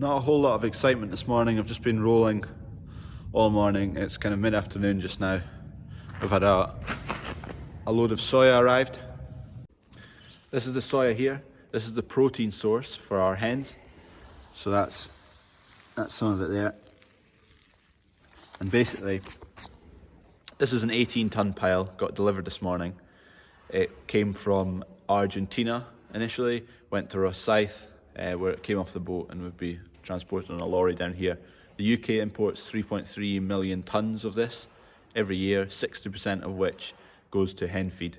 Not a whole lot of excitement this morning. I've just been rolling all morning. It's kind of mid-afternoon just now. We've had a load of soya arrived. This is the soya here. This is the protein source for our hens. So that's some of it there. And basically, this is an 18-ton pile, got delivered this morning. It came from Argentina initially, went to Rosyth, where it came off the boat and would be transported on a lorry down here. The UK imports 3.3 million tonnes of this every year, 60% of which goes to hen feed,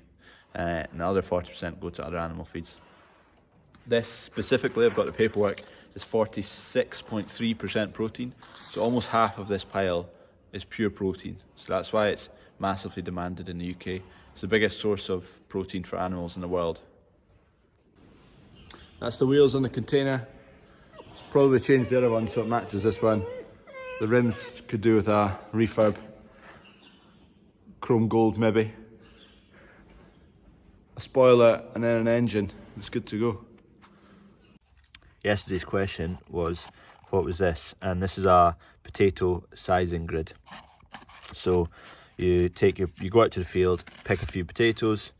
and the other 40% go to other animal feeds. This specifically, I've got the paperwork, is 46.3% protein, so almost half of this pile is pure protein. So that's why it's massively demanded in the UK. It's the biggest source of protein for animals in the world. That's the wheels on the container. Probably change the other one so it matches this one. The rims could do with a refurb. Chrome gold maybe. A spoiler and then an engine. It's good to go. Yesterday's question was, what was this? And this is a potato sizing grid. So you go out to the field, pick a few potatoes,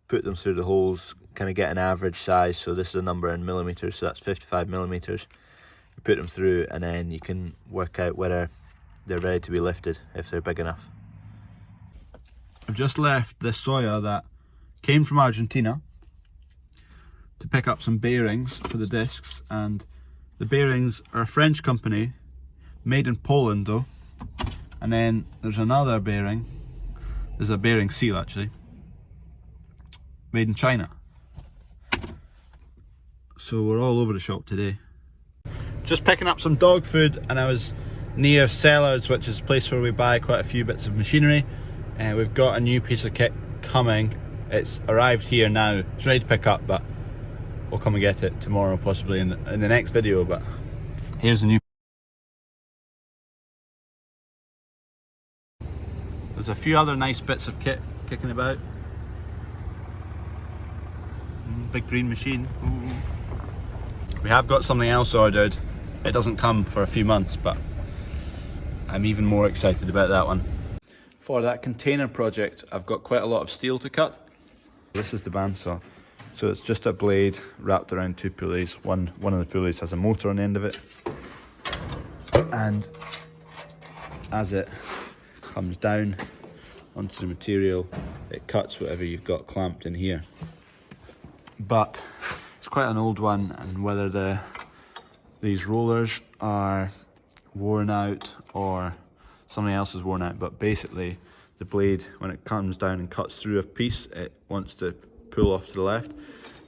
put them through the holes, kind of get an average size. So this is a number in millimeters, so that's 55 millimeters. You put them through and then you can work out whether they're ready to be lifted, if they're big enough. I've just left this soya that came from Argentina to pick up some bearings for the discs, and the bearings are a French company, made in Poland though. And then there's another bearing, there's a bearing seal actually, made in China. So we're all over the shop today. Just picking up some dog food, and I was near Sellers, which is a place where we buy quite a few bits of machinery. And we've got a new piece of kit coming. It's arrived here now, it's ready to pick up, but we'll come and get it tomorrow, possibly in the next video. But here's the new. There's a few other nice bits of kit kicking about. Big green machine. Ooh. We have got something else ordered. It doesn't come for a few months, but I'm even more excited about that one. For that container project, I've got quite a lot of steel to cut. This is the bandsaw. So it's just a blade wrapped around two pulleys. One of the pulleys has a motor on the end of it. And as it comes down onto the material, it cuts whatever you've got clamped in here. But it's quite an old one, and whether these rollers are worn out or something else is worn out, but basically the blade, when it comes down and cuts through a piece, it wants to pull off to the left.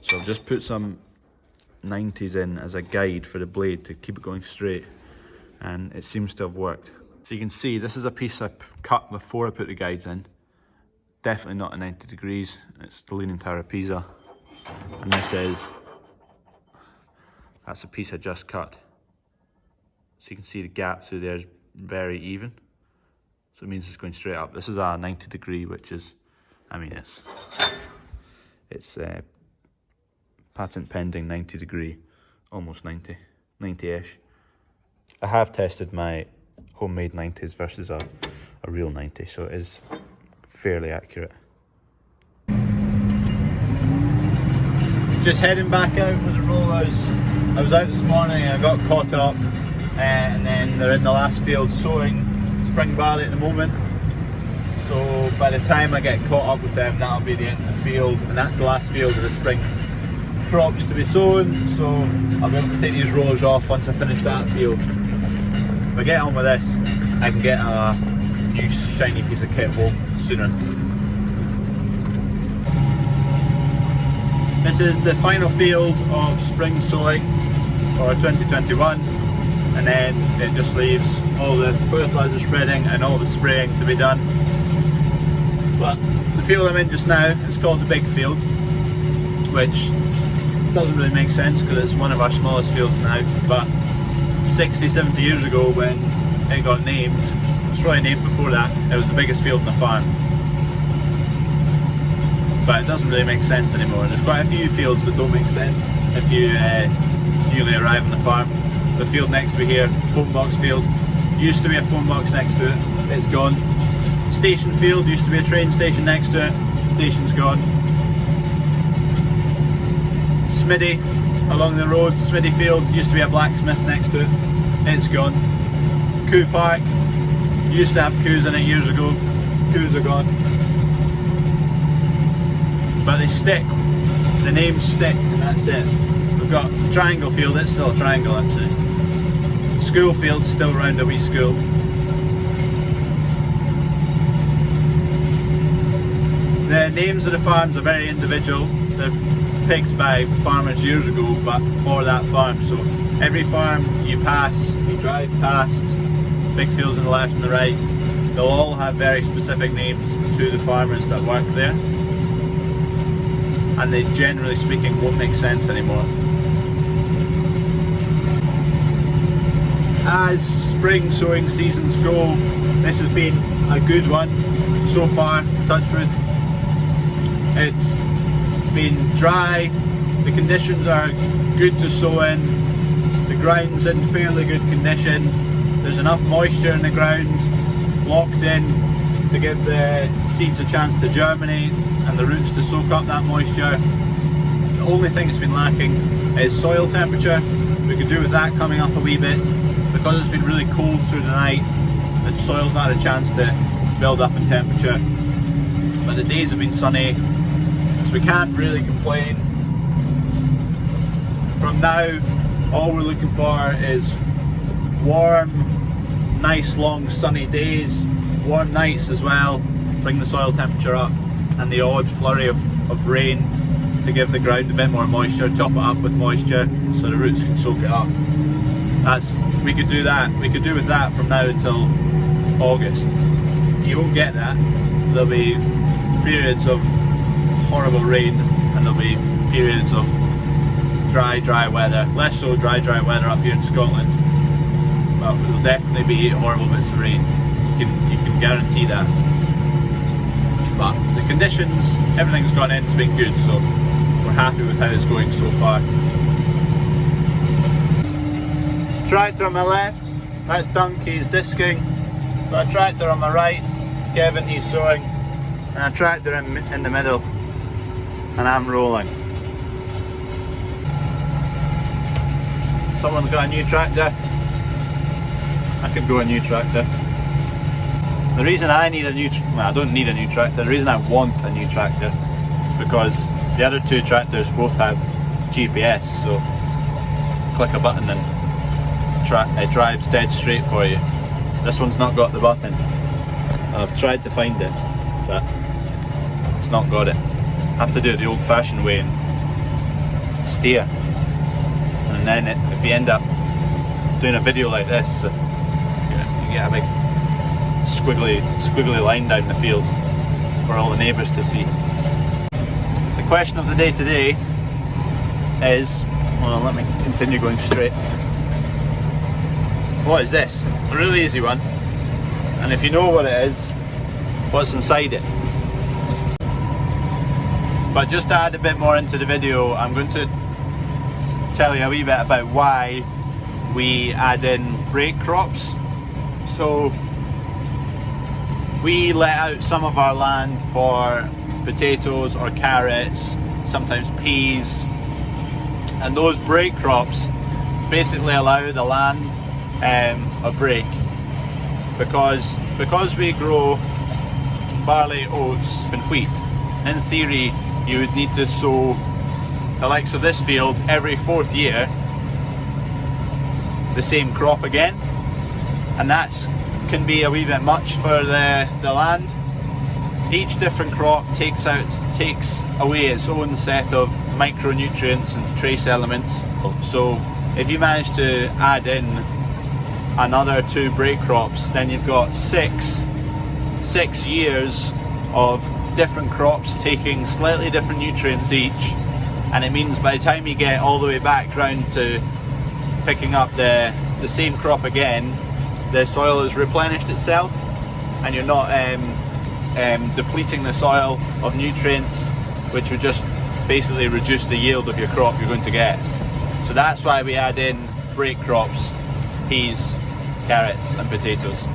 So I've just put some 90s in as a guide for the blade to keep it going straight, and it seems to have worked. So you can see this is a piece I cut before I put the guides in. Definitely not at 90 degrees. It's the Leaning Tower of Pisa. And that's a piece I just cut. So you can see the gap through there is very even. So it means it's going straight up. This is a 90 degree, which is, I mean, it's patent pending 90 degree, almost 90-ish. I have tested my homemade 90s versus a real 90, so it is fairly accurate. Just heading back out with the rollers. I was out this morning and I got caught up, and then they're in the last field sowing spring barley at the moment. So by the time I get caught up with them, that'll be the end of the field, and that's the last field of the spring crops to be sown. So I'll be able to take these rollers off once I finish that field. If I get on with this, I can get a new shiny piece of kit home sooner. This is the final field of spring sowing for 2021, and then it just leaves all the fertiliser spreading and all the spraying to be done. But the field I'm in just now is called the big field, which doesn't really make sense because it's one of our smallest fields now, but 60-70 years ago when it got named, it was probably named before that, it was the biggest field in the farm. But it doesn't really make sense anymore. There's quite a few fields that don't make sense if you newly arrive on the farm. the field next to me here, phone box field. Used to be a phone box next to it, it's gone. Station field, used to be a train station next to it, station's gone. Smithy, along the road, Smithy field, used to be a blacksmith next to it, it's gone. Coo park, used to have coos in it years ago, coos are gone. But they stick, the names stick, and that's it. We've got Triangle Field, it's still a triangle actually. School Field, still round a wee school. The names of the farms are very individual. They're picked by farmers years ago, but for that farm. So every farm you pass, you drive past, big fields on the left and the right, they'll all have very specific names to the farmers that work there. And they, generally speaking, won't make sense anymore. As spring sowing seasons go, this has been a good one so far, touch wood. It's been dry, the conditions are good to sow in, the ground's in fairly good condition, there's enough moisture in the ground locked in to give the seeds a chance to germinate and the roots to soak up that moisture. The only thing that's been lacking is soil temperature. We could do with that coming up a wee bit. Because it's been really cold through the night, the soil's not had a chance to build up in temperature. But the days have been sunny, so we can't really complain. From now, all we're looking for is warm, nice long sunny days, warm nights as well, bring the soil temperature up, and the odd flurry of rain to give the ground a bit more moisture, top it up with moisture so the roots can soak it up. We could do that. We could do with that from now until August. You won't get that. There'll be periods of horrible rain and there'll be periods of dry weather. Less so dry weather up here in Scotland, but there'll definitely be horrible bits of rain. You can guarantee that. But the conditions, everything's gone in, it's been good, so we're happy with how it's going so far. Tractor on my left, that's Dunky, he's disking. Got a tractor on my right, Kevin, he's sowing. And a tractor in the middle, and I'm rolling. Someone's got a new tractor. I could go a new tractor. The reason I need a new, well, I don't need a new tractor, the reason I want a new tractor, because the other two tractors both have GPS, so click a button and it drives dead straight for you. This one's not got the button. I've tried to find it, but it's not got it. I have to do it the old fashioned way and steer. And then if you end up doing a video like this, you get a big squiggly line down the field for all the neighbours to see. The question of the day today is, well, let me continue going straight. What is this? A really easy one. And if you know what it is, what's inside it. But just to add a bit more into the video, I'm going to tell you a wee bit about why we add in break crops. So we let out some of our land for potatoes or carrots, sometimes peas, and those break crops basically allow the land a break, because we grow barley, oats and wheat. In theory you would need to sow the likes of this field every 4th year, the same crop again, and that can be a wee bit much for the land. Each different crop takes away its own set of micronutrients and trace elements. So if you manage to add in another 2 break crops, then you've got six years of different crops taking slightly different nutrients each, and it means by the time you get all the way back round to picking up the same crop again, the soil has replenished itself and you're not depleting the soil of nutrients, which would just basically reduce the yield of your crop you're going to get. So that's why we add in break crops, peas, carrots and potatoes.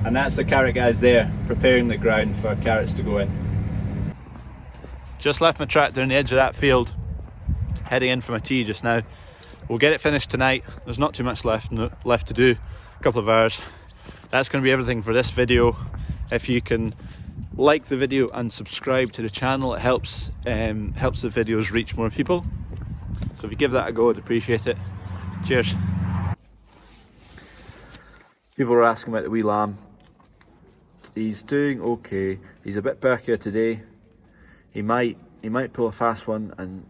And that's the carrot guys there, preparing the ground for carrots to go in. Just left my tractor on the edge of that field, heading in for my tea just now. We'll get it finished tonight. There's not too much left to do, a couple of hours. That's going to be everything for this video. If you can like the video and subscribe to the channel, it helps the videos reach more people. So if you give that a go, I'd appreciate it. Cheers. People are asking about the wee lamb. He's doing okay. He's a bit perkier today. He might pull a fast one and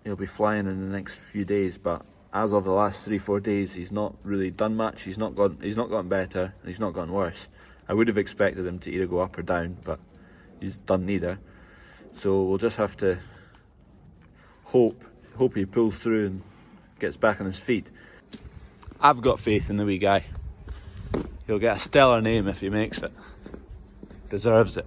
he'll be flying in the next few days, but as of the last 3-4 days, he's not really done much. He's not gotten better, and he's not gotten worse. I would have expected him to either go up or down, but he's done neither. So we'll just have to hope he pulls through and gets back on his feet. I've got faith in the wee guy. He'll get a stellar name if he makes it. Deserves it.